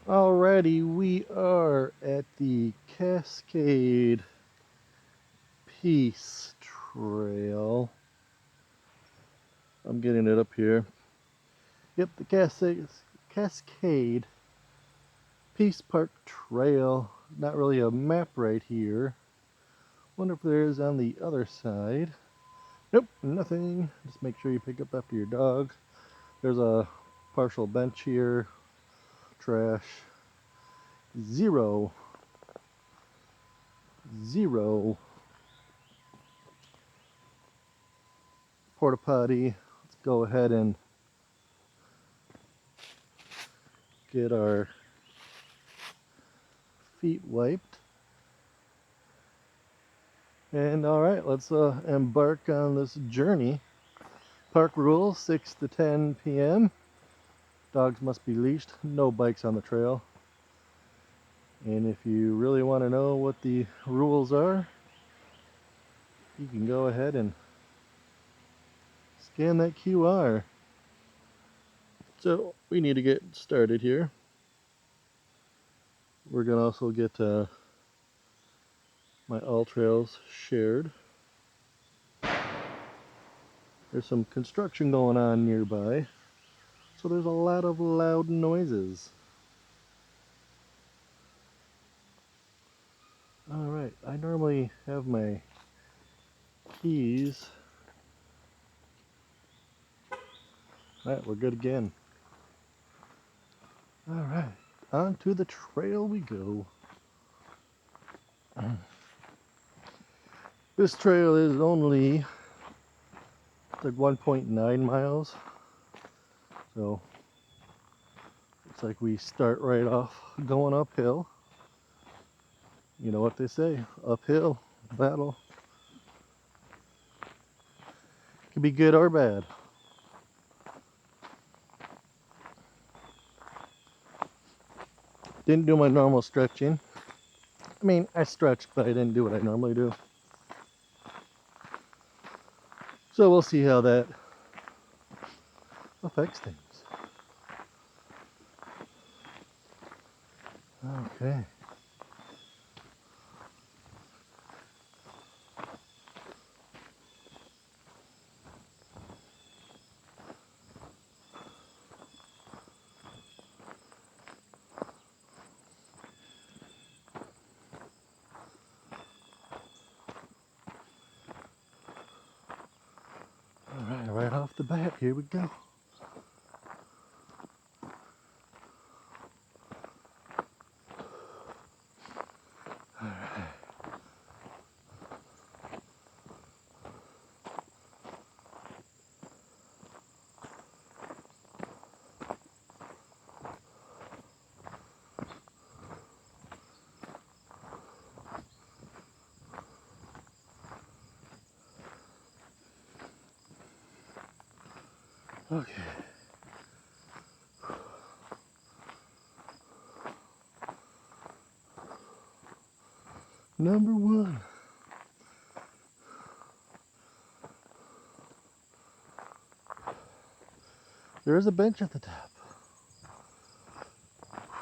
Alrighty, we are at the Cascade Peace Trail. I'm getting it up here. Yep, the Cascade Peace Park Trail. Not really a map right here. Wonder if there is on the other side. Nope, nothing. Just make sure you pick up after your dog. There's a partial bench here. Trash. Zero. Porta potty. Let's go ahead and get our feet wiped. And alright, let's embark on this journey. Park rules 6 to 10 p.m. Dogs must be leashed, no bikes on the trail. And if you really want to know what the rules are, you can go ahead and scan that QR. So we need to get started here. We're going to also get my AllTrails shared. There's some construction going on nearby, so there's a lot of loud noises. Alright, I normally have my keys. Alright, we're good again. Alright, on to the trail we go. This trail is only like 1.9 miles. So, looks like we start right off going uphill. You know what they say, uphill battle. Can be good or bad. Didn't do my normal stretching. I mean, I stretched, but I didn't do what I normally do. So we'll see how that affects things. Okay. Alright, right off the bat, here we go. Okay. Number one. There is a bench at the top.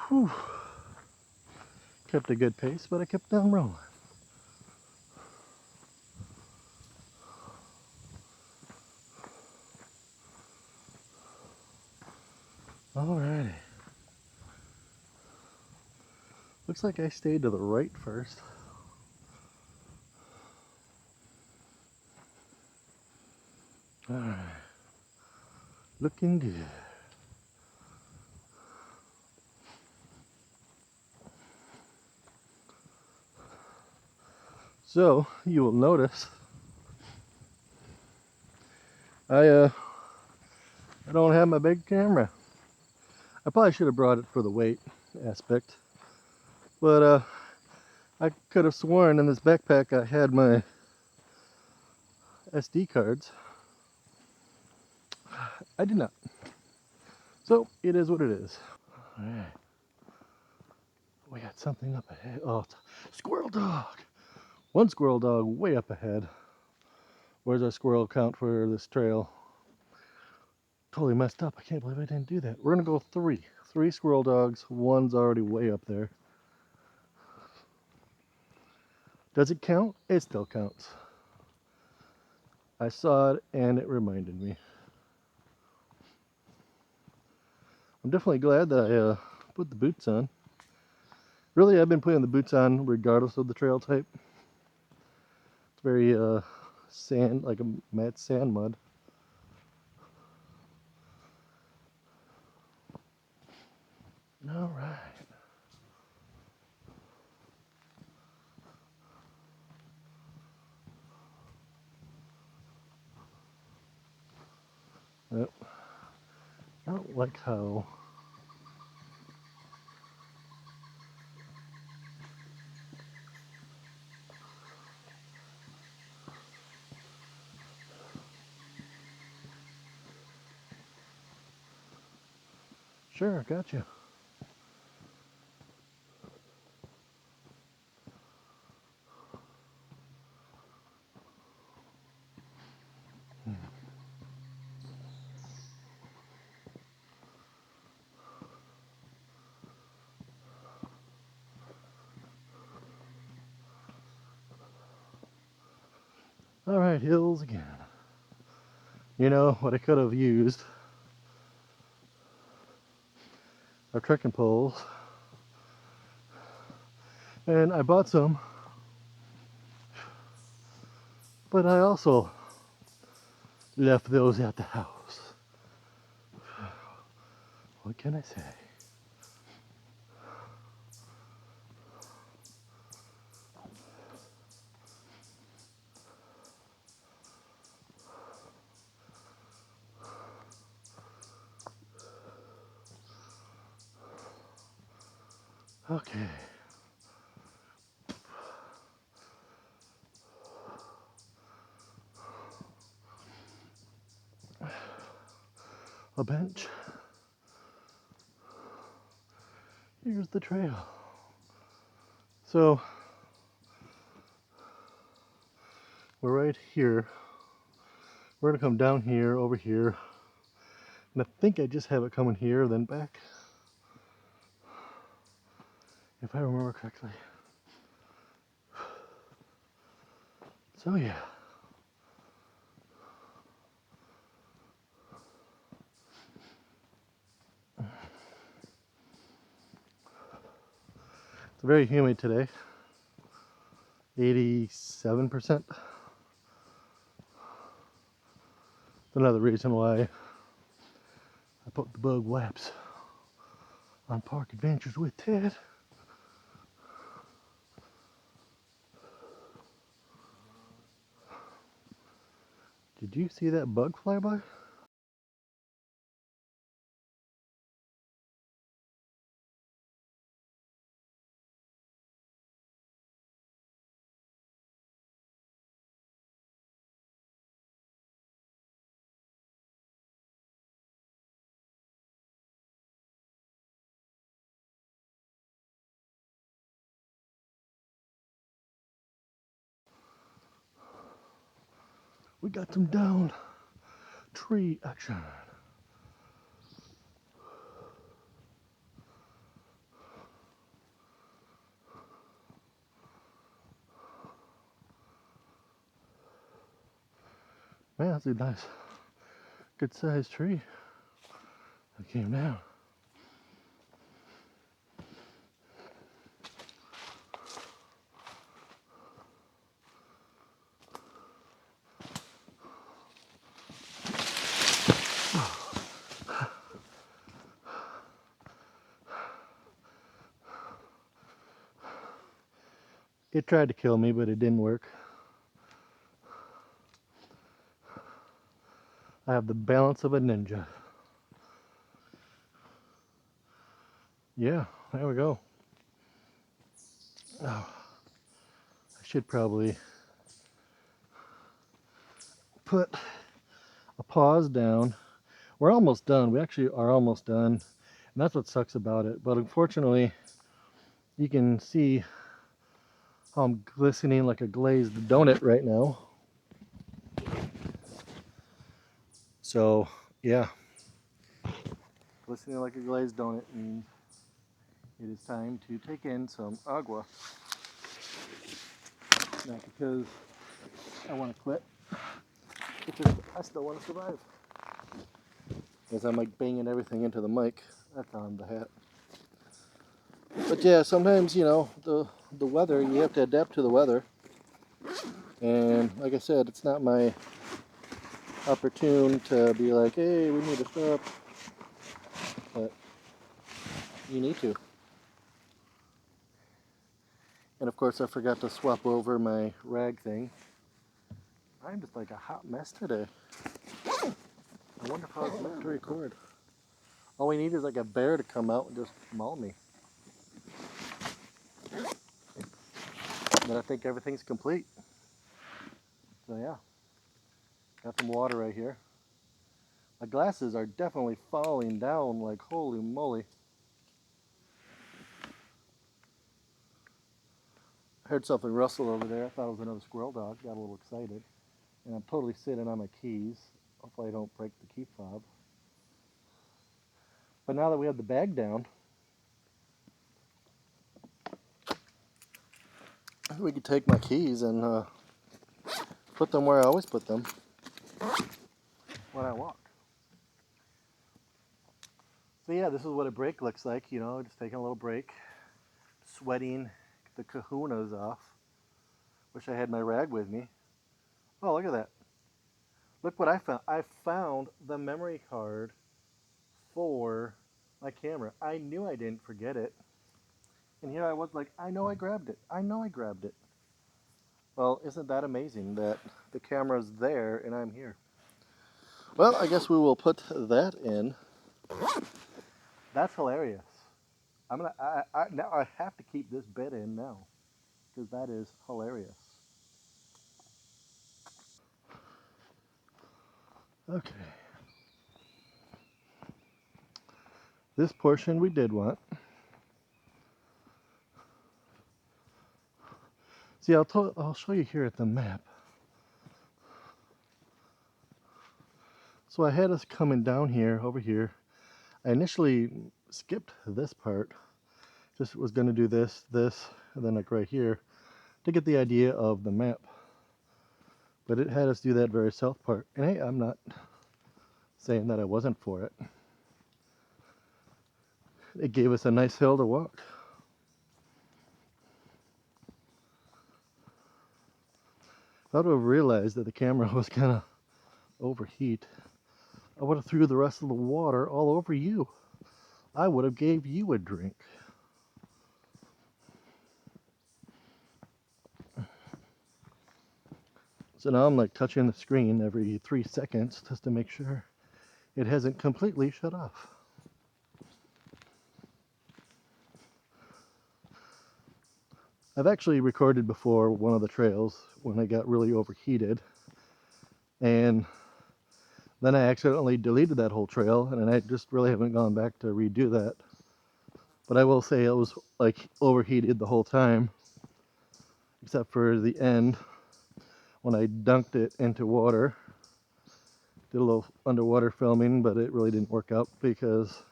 Whew. Kept a good pace, but I kept on rolling. Alrighty. Looks like I stayed to the right first. Alright. Looking good. So, you will notice I don't have my big camera. I probably should have brought it for the weight aspect. But I could have sworn in this backpack I had my SD cards. I did not. So, it is what it is. Alright. We got something up ahead. Oh, it's a squirrel dog. One squirrel dog way up ahead. Where's our squirrel count for this trail? Totally messed up. I can't believe I didn't do that. We're gonna go three. 3 squirrel dogs, one's already way up there. Does it count? It still counts. I saw it and it reminded me. I'm definitely glad that I put the boots on. Really, I've been putting the boots on regardless of the trail type. It's very sand, like a matte sand mud. All right. Yep. I don't like how Sure, gotcha. All right, hills again. You know what I could have used are trekking poles, and I bought some, but I also left those at the house. What can I say? Okay. A bench. Here's the trail. So we're right here. We're gonna come down here, over here, and I think I just have it coming here, then back, if I remember correctly. So yeah. It's very humid today. 87%. That's another reason why I put the bug wipes on Park Adventures with Ted. Did you see that bug fly by? We got some down tree action. Man, that's a nice, good sized tree that came down. It tried to kill me, but it didn't work. I have the balance of a ninja. Yeah, there we go. Oh, I should probably put a pause down. We're almost done. We actually are almost done. And that's what sucks about it. But unfortunately, you can see how I'm glistening like a glazed donut right now. So, yeah. Glistening like a glazed donut means it is time to take in some agua. Not because I want to quit, it's just I still want to survive. As I'm like banging everything into the mic, that's on the hat. But yeah, sometimes, you know, the weather, you have to adapt to the weather. And like I said, it's not my opportune to be like, hey, we need to stop. But you need to. And of course I forgot to swap over my rag thing. I'm just like a hot mess today. I wonder if I was meant to record. All we need is like a bear to come out and just maul me. But I think everything's complete. So yeah, got some water right here. My glasses are definitely falling down like holy moly. I heard something rustle over there. I thought it was another squirrel dog. Got a little excited. And I'm totally sitting on my keys. Hopefully I don't break the key fob. But now that we have the bag down, we could take my keys and put them where I always put them when I walk. So yeah, this is what a break looks like, you know, just taking a little break, sweating the kahunas off. Wish I had my rag with me. Oh, look at that. Look what I found. I found the memory card for my camera. I knew I didn't forget it. And here I was like, I know I grabbed it. I know I grabbed it. Well, isn't that amazing that the camera's there and I'm here? Well, I guess we will put that in. That's hilarious. Now I have to keep this bit in now because that is hilarious. Okay. This portion we did want. See, I'll show you here at the map. So I had us coming down here, over here. I initially skipped this part. Just was going to do this, and then like right here to get the idea of the map. But it had us do that very south part. And hey, I'm not saying that I wasn't for it. It gave us a nice hill to walk. If I would have realized that the camera was gonna overheat, I would have threw the rest of the water all over you. I would have gave you a drink. So now I'm like touching the screen every 3 seconds just to make sure it hasn't completely shut off. I've actually recorded before one of the trails when I got really overheated, and then I accidentally deleted that whole trail, and I just really haven't gone back to redo that. But I will say it was like overheated the whole time, except for the end when I dunked it into water. Did a little underwater filming, but it really didn't work out because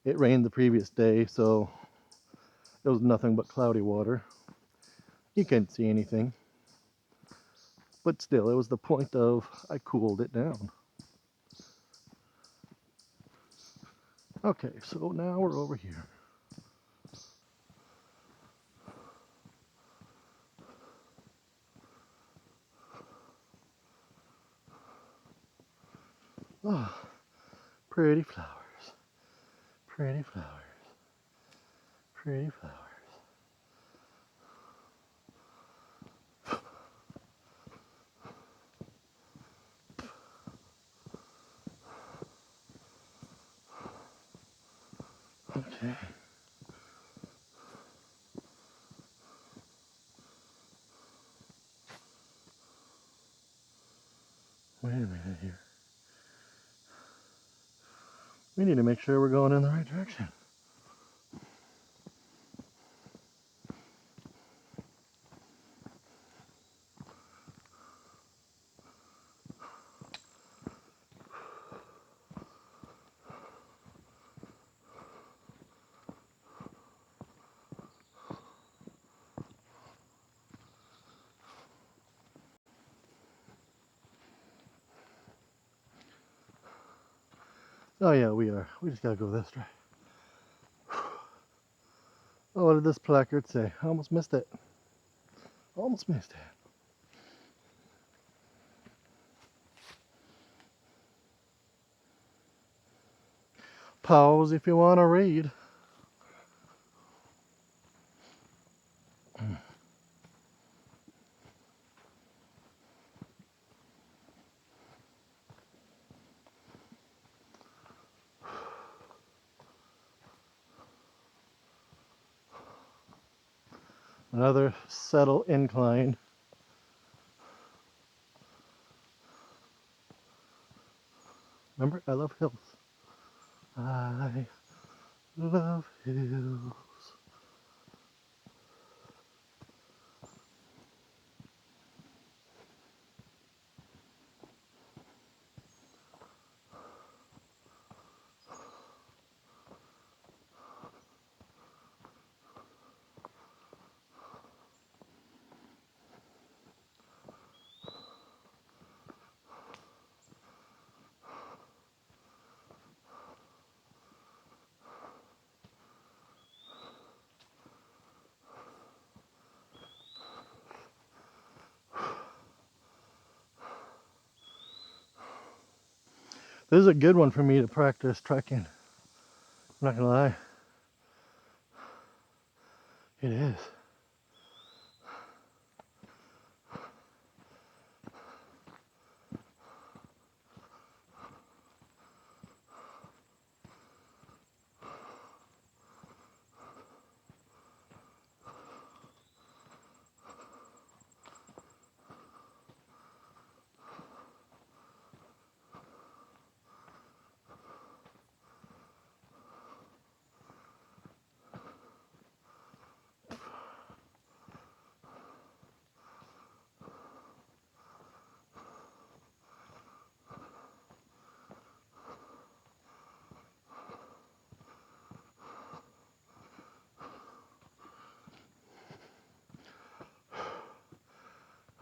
it rained the previous day, so it was nothing but cloudy water. You can't see anything. But still, it was the point of I cooled it down. Okay, so now we're over here. Oh, pretty flowers. Pretty flowers. Pretty flowers. Okay. Wait a minute here. We need to make sure we're going in the right direction. Oh yeah, we are. We just gotta go this way. Oh, what did this placard say? I almost missed it. Almost missed it. Pause if you want to read. Another settle incline. Remember, I love hills. I love hills. This is a good one for me to practice trekking. I'm not gonna lie. It is.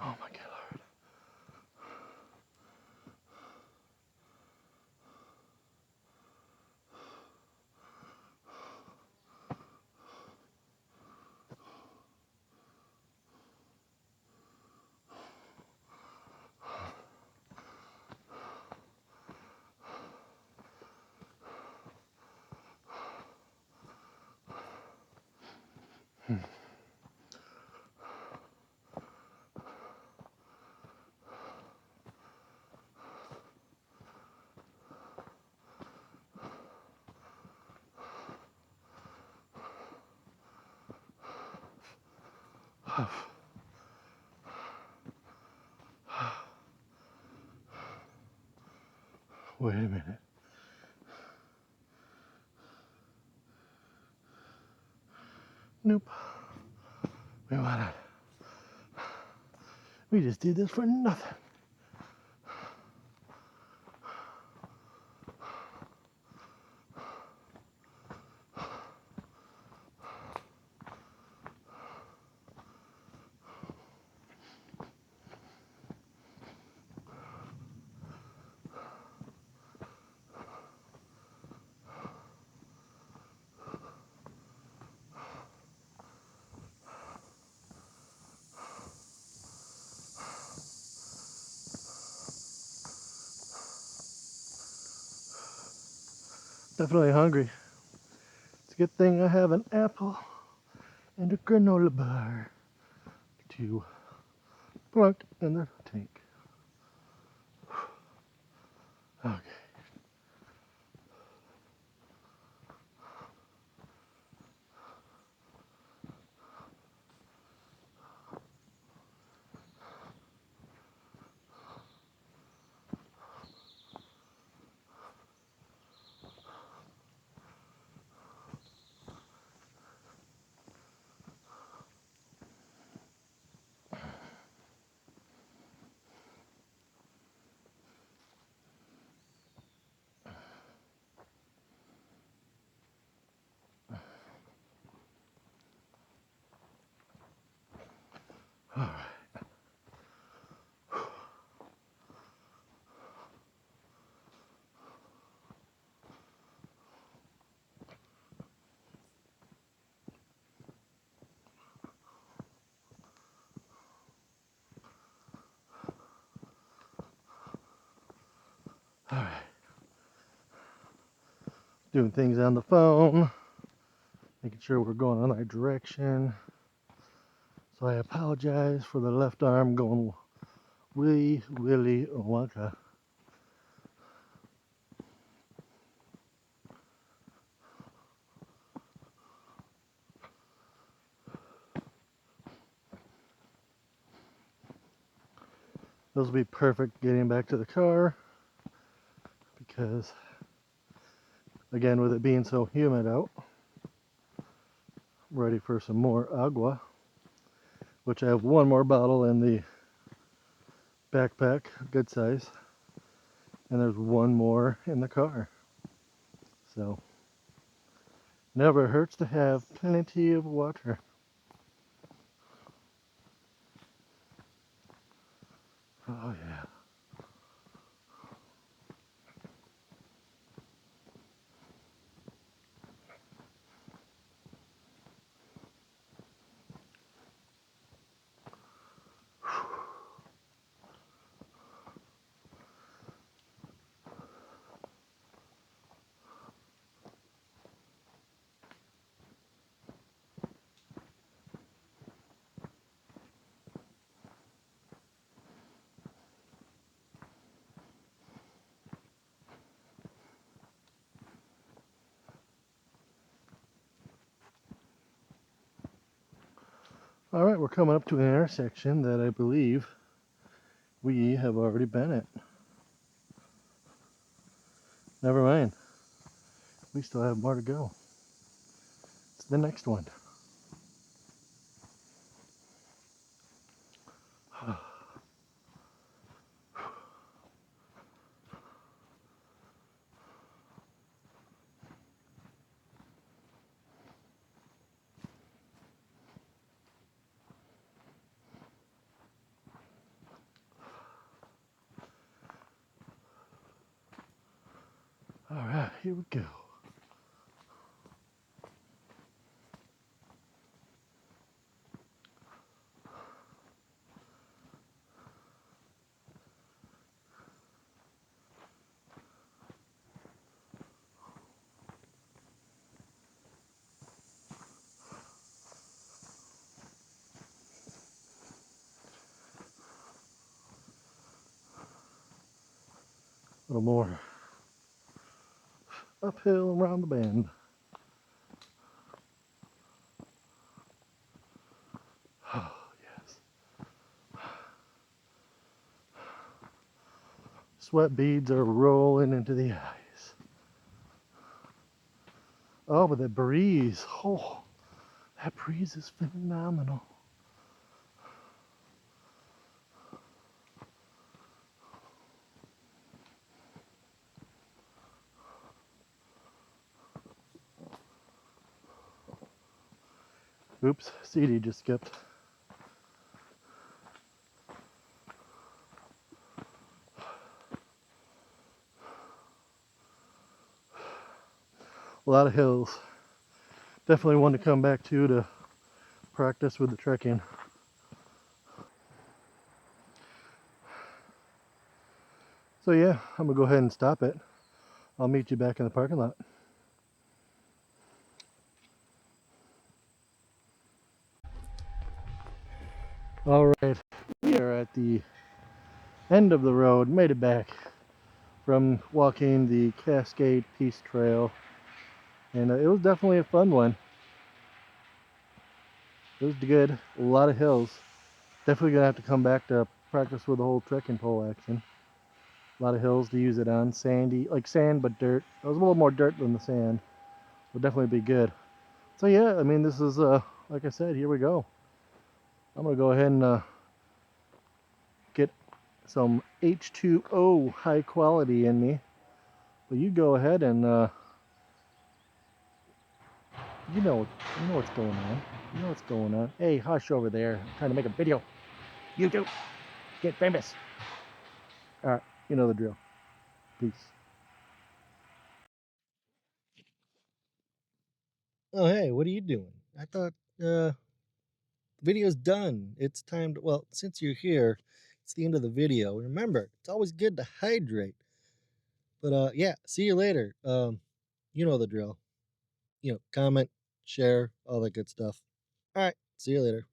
Oh my God, Lord. Wait a minute. Nope. We want it. We just did this for nothing. Definitely hungry. It's a good thing I have an apple and a granola bar to plunk in the tank. Okay. All right. doing things on the phone, making sure we're going in the right direction. So I apologize for the left arm going willy wonka. This will be perfect getting back to the car because, again, with it being so humid out, I'm ready for some more agua, which I have one more bottle in the backpack, good size, and there's one more in the car. So, never hurts to have plenty of water. Oh, yeah. All right, we're coming up to an intersection that I believe we have already been at. Never mind. We still have more to go. It's the next one. All right, here we go. A little more uphill around the bend. Oh, yes. Sweat beads are rolling into the eyes. Oh, but that breeze. Oh, that breeze is phenomenal. Oops, CD just skipped. A lot of hills. Definitely one to come back to practice with the trekking. So yeah, I'm gonna go ahead and stop it. I'll meet you back in the parking lot. All right, we are at the end of the road. Made it back from walking the Cascade Peace Trail, and it was definitely a fun one. It was good. A lot of hills. Definitely gonna have to come back to practice with the whole trekking pole action. A lot of hills to use it on. Sandy, like sand, but dirt. It was a little more dirt than the sand. Would definitely be good. So yeah, I mean, this is like I said, here we go. I'm gonna go ahead and get some H2O high quality in me. But you go ahead and you know, you know what's going on. You know what's going on. Hey, hush over there. I'm trying to make a video. You do. Get famous. All right, you know the drill. Peace. Oh, hey, what are you doing? I thought the video's done. It's time to, well, since you're here, it's the end of the video. Remember, it's always good to hydrate. But yeah, see you later. You know the drill. Comment, share, all that good stuff. All right, see you later.